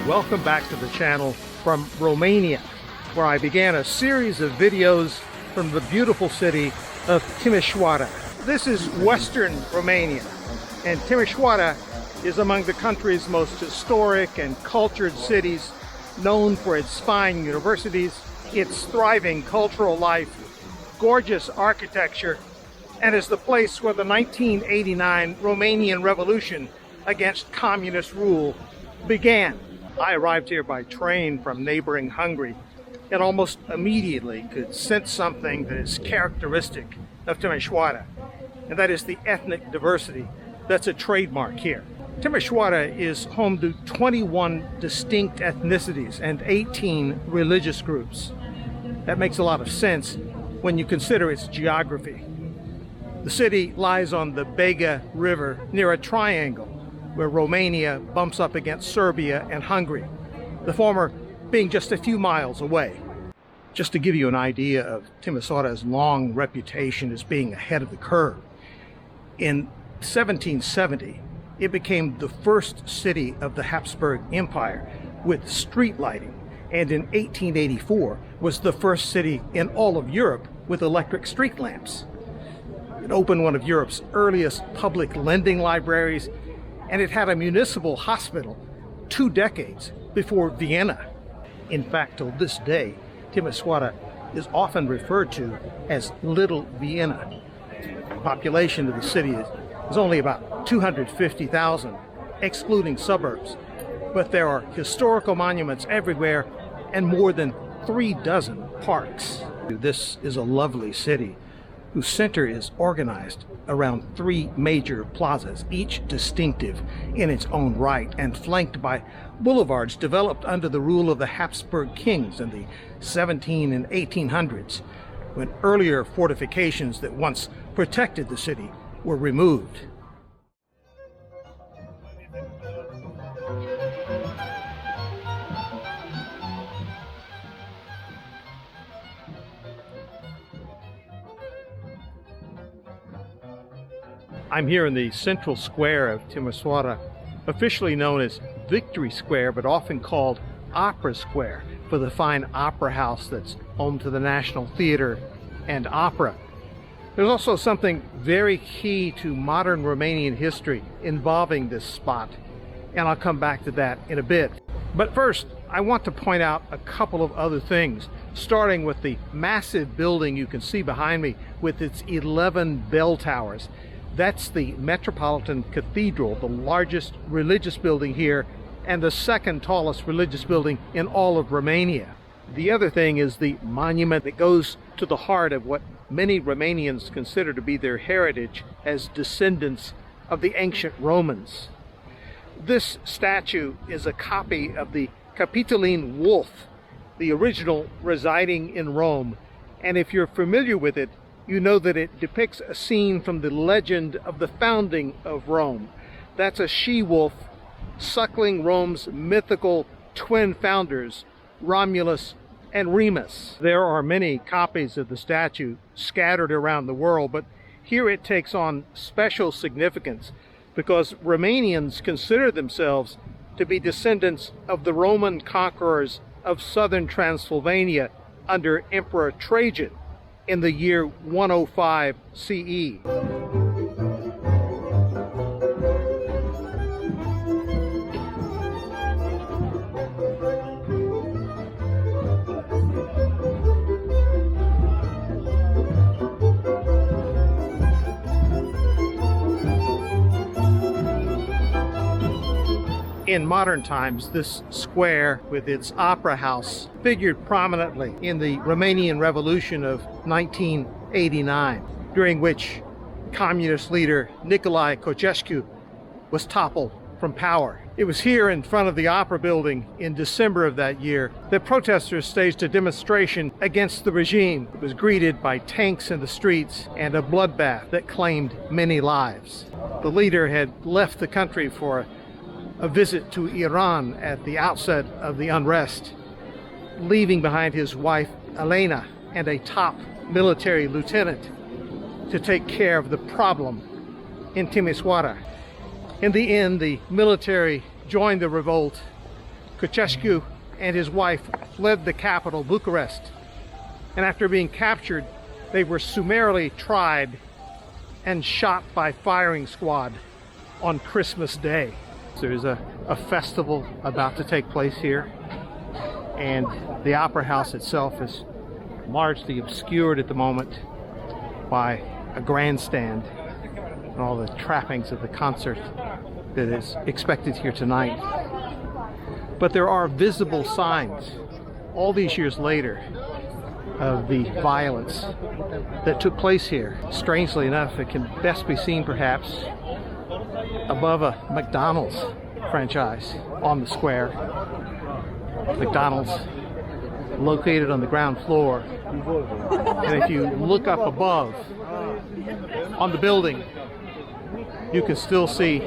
Welcome back to the channel from Romania, where I began a series of videos from the beautiful city of Timisoara. This is western Romania, and Timisoara is among the country's most historic and cultured cities, known for its fine universities, its thriving cultural life, gorgeous architecture, and is the place where the 1989 Romanian Revolution against communist rule began. I arrived here by train from neighboring Hungary and almost immediately could sense something that is characteristic of Timisoara, and that is the ethnic diversity that's a trademark here. Timisoara is home to 21 distinct ethnicities and 18 religious groups. That makes a lot of sense when you consider its geography. The city lies on the Bega River near a triangle where Romania bumps up against Serbia and Hungary, the former being just a few miles away. Just to give you an idea of Timisoara's long reputation as being ahead of the curve, in 1770, it became the first city of the Habsburg Empire with street lighting, and in 1884 was the first city in all of Europe with electric street lamps. It opened one of Europe's earliest public lending libraries, and it had a municipal hospital 2 decades before Vienna. In fact, till this day, Timisoara is often referred to as Little Vienna. The population of the city is only about 250,000, excluding suburbs, but there are historical monuments everywhere and more than 36 parks. This is a lovely city whose center is organized around 3 major plazas, each distinctive in its own right and flanked by boulevards developed under the rule of the Habsburg kings in the 1700s and 1800s, when earlier fortifications that once protected the city were removed. I'm here in the central square of Timisoara, officially known as Victory Square, but often called Opera Square, for the fine opera house that's home to the National Theater and Opera. There's also something very key to modern Romanian history involving this spot, and I'll come back to that in a bit. But first, I want to point out a couple of other things, starting with the massive building you can see behind me with its 11 bell towers. That's the Metropolitan Cathedral, the largest religious building here and the second tallest religious building in all of Romania. The other thing is the monument that goes to the heart of what many Romanians consider to be their heritage as descendants of the ancient Romans. This statue is a copy of the Capitoline wolf, the original residing in Rome, and if you're familiar with it, you know that it depicts a scene from the legend of the founding of Rome. That's a she-wolf suckling Rome's mythical twin founders, Romulus and Remus. There are many copies of the statue scattered around the world, but here it takes on special significance because Romanians consider themselves to be descendants of the Roman conquerors of southern Transylvania under Emperor Trajan in the year 105 CE. In modern times, this square with its opera house figured prominently in the Romanian Revolution of 1989, during which communist leader Nicolae Ceausescu was toppled from power. It was here in front of the Opera building in December of that year that protesters staged a demonstration against the regime. It was greeted by tanks in the streets and a bloodbath that claimed many lives. The leader had left the country for a visit to Iran at the outset of the unrest, leaving behind his wife Elena and a top military lieutenant to take care of the problem in Timisoara. In the end, the military joined the revolt. Ceausescu and his wife fled the capital, Bucharest, and after being captured, they were summarily tried and shot by firing squad on Christmas Day. There's a festival about to take place here, and the opera house itself is largely obscured at the moment by a grandstand and all the trappings of the concert that is expected here tonight. But there are visible signs all these years later of the violence that took place here. Strangely enough, it can best be seen perhaps above a McDonald's franchise on the square. McDonald's located on the ground floor. And if you look up above on the building, you can still see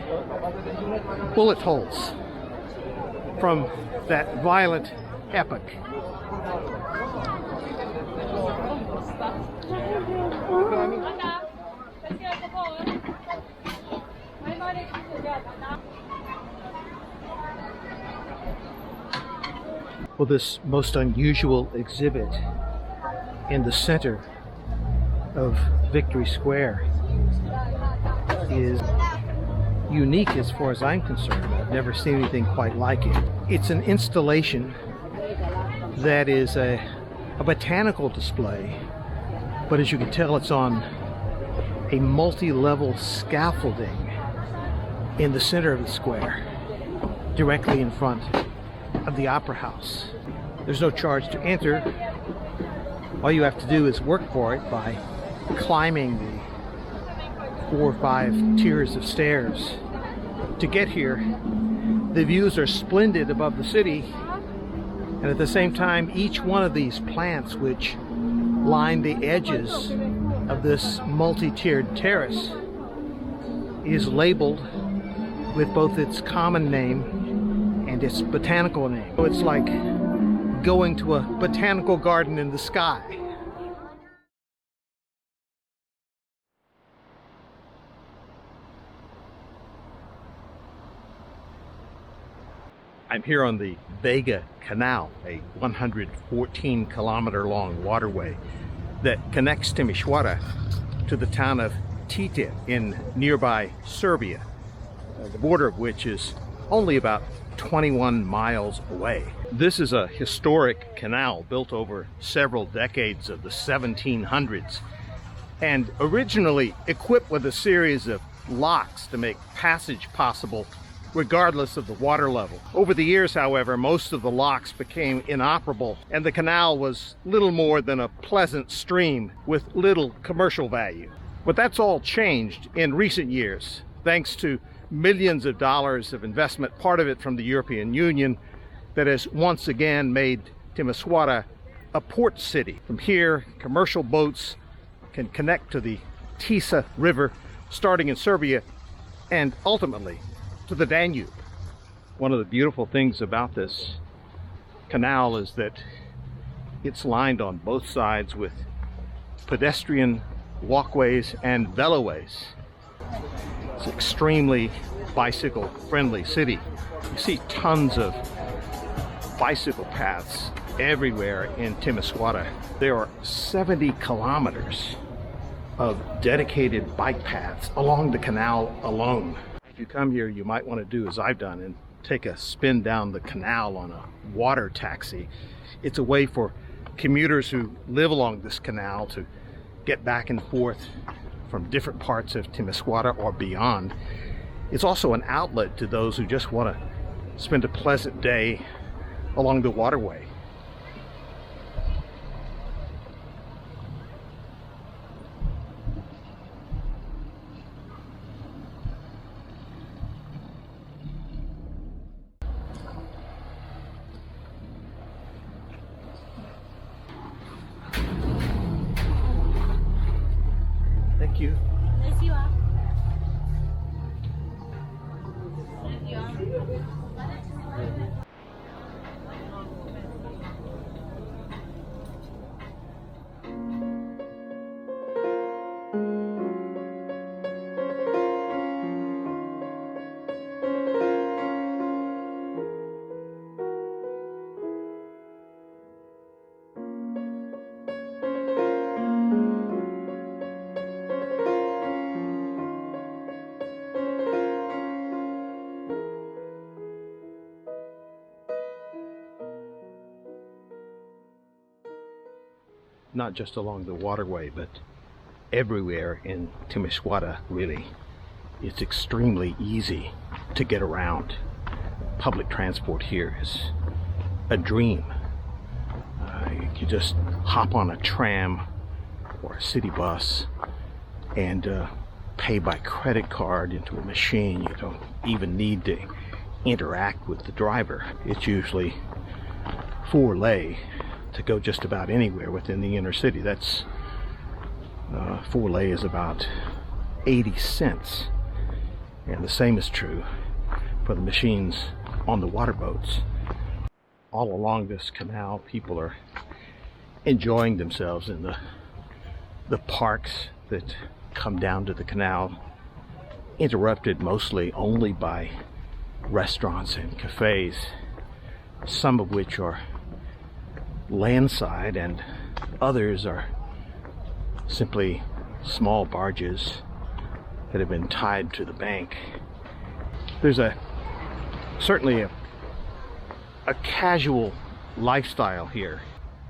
bullet holes from that violent epoch. Well, this most unusual exhibit in the center of Victory Square is unique as far as I'm concerned. I've never seen anything quite like it. It's an installation that is a botanical display, but as you can tell, it's on a multi-level scaffolding in the center of the square, directly in front of the opera house. There's no charge to enter. All you have to do is work for it by climbing the 4 or 5 tiers of stairs. To get here, the views are splendid above the city, and at the same time, each one of these plants which line the edges of this multi-tiered terrace is labeled with both its common name and its botanical name. So it's like going to a botanical garden in the sky. I'm here on the Bega Canal, a 114-kilometer long waterway that connects Timisoara to the town of Tite in nearby Serbia, the border of which is only about 21 miles away. This is a historic canal built over several decades of the 1700s and originally equipped with a series of locks to make passage possible regardless of the water level. Over the years, however, most of the locks became inoperable and the canal was little more than a pleasant stream with little commercial value. But that's all changed in recent years, thanks to millions of dollars of investment, part of it from the European Union, that has once again made Timisoara a port city. From here, commercial boats can connect to the Tisa River, starting in Serbia, and ultimately to the Danube. One of the beautiful things about this canal is that it's lined on both sides with pedestrian walkways and veloways. It's an extremely bicycle-friendly city. You see tons of bicycle paths everywhere in Timisoara. There are 70 kilometers of dedicated bike paths along the canal alone. If you come here, you might want to do as I've done and take a spin down the canal on a water taxi. It's a way for commuters who live along this canal to get back and forth from different parts of Timisoara or beyond. It's also an outlet to those who just want to spend a pleasant day along the waterway. Thank you. Not just along the waterway, but everywhere in Timisoara, really. It's extremely easy to get around. Public transport here is a dream. You just hop on a tram or a city bus and pay by credit card into a machine. You don't even need to interact with the driver. It's usually for lei to go just about anywhere within the inner city. That's for lei is about 80 cents, and the same is true for the machines on the water boats. All along this canal, people are enjoying themselves in the parks that come down to the canal, interrupted mostly only by restaurants and cafes, some of which are landside and others are simply small barges that have been tied to the bank. There's certainly a casual lifestyle here.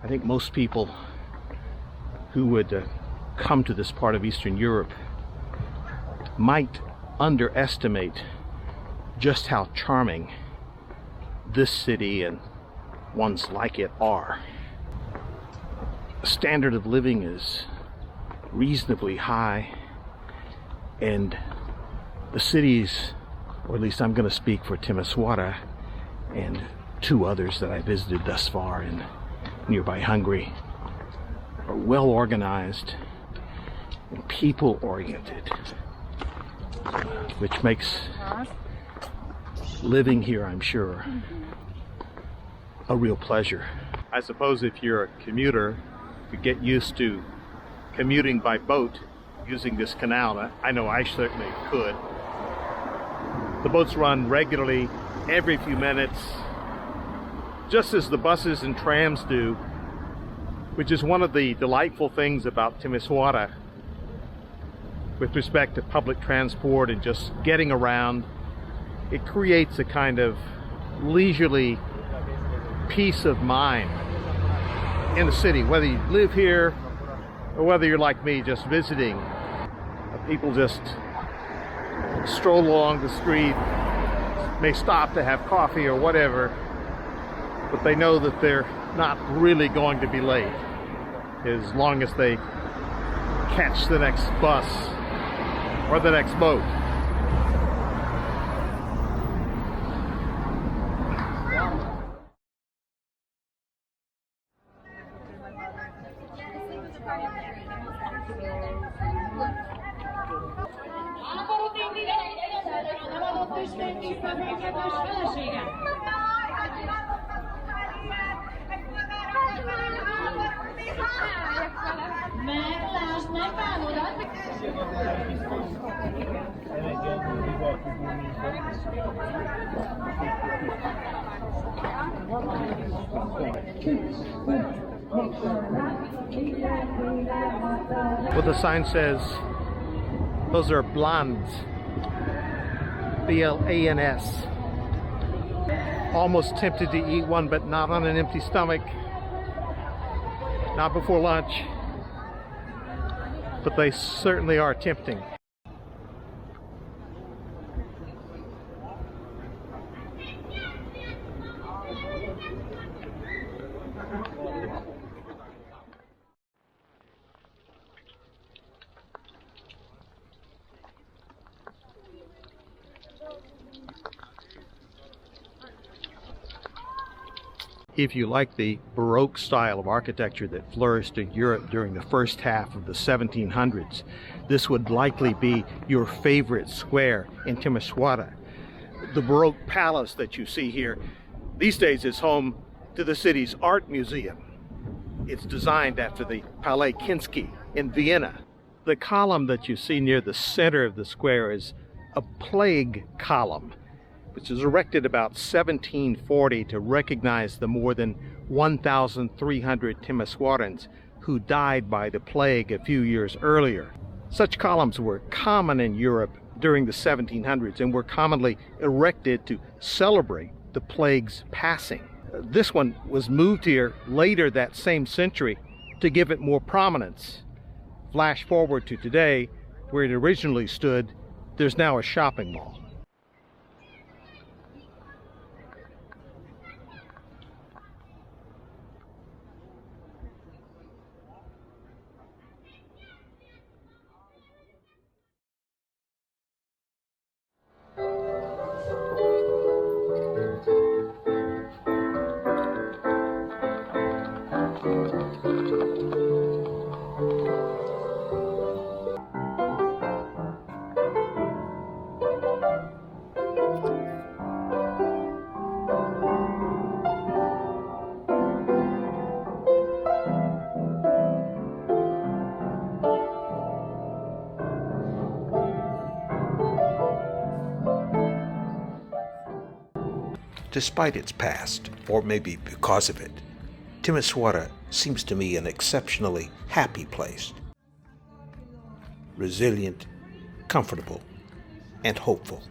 I think most people who would come to this part of Eastern Europe might underestimate just how charming this city and ones like it are. The standard of living is reasonably high, and the cities, or at least I'm going to speak for Timisoara and two others that I visited thus far in nearby Hungary, are well organized and people oriented, which makes living here, I'm sure, a real pleasure. I suppose if you're a commuter, you get used to commuting by boat using this canal. I know I certainly could. The boats run regularly every few minutes, just as the buses and trams do, which is one of the delightful things about Timisoara with respect to public transport and just getting around. It creates a kind of leisurely peace of mind in the city, whether you live here or whether you're like me, just visiting. People just stroll along the street, may stop to have coffee or whatever, but they know that they're not really going to be late as long as they catch the next bus or the next boat. Well, the sign says those are blans, B-L-A-N-S. Almost tempted to eat one, but not on an empty stomach, not before lunch, but they certainly are tempting. If you like the Baroque style of architecture that flourished in Europe during the first half of the 1700s, this would likely be your favorite square in Timisoara. The Baroque palace that you see here these days is home to the city's art museum. It's designed after the Palais Kinski in Vienna. The column that you see near the center of the square is a plague column, which was erected about 1740 to recognize the more than 1,300 Timisoarans who died by the plague a few years earlier. Such columns were common in Europe during the 1700s and were commonly erected to celebrate the plague's passing. This one was moved here later that same century to give it more prominence. Flash forward to today, where it originally stood, there's now a shopping mall. Despite its past, or maybe because of it, Timisoara seems to me an exceptionally happy place. Resilient, comfortable, and hopeful.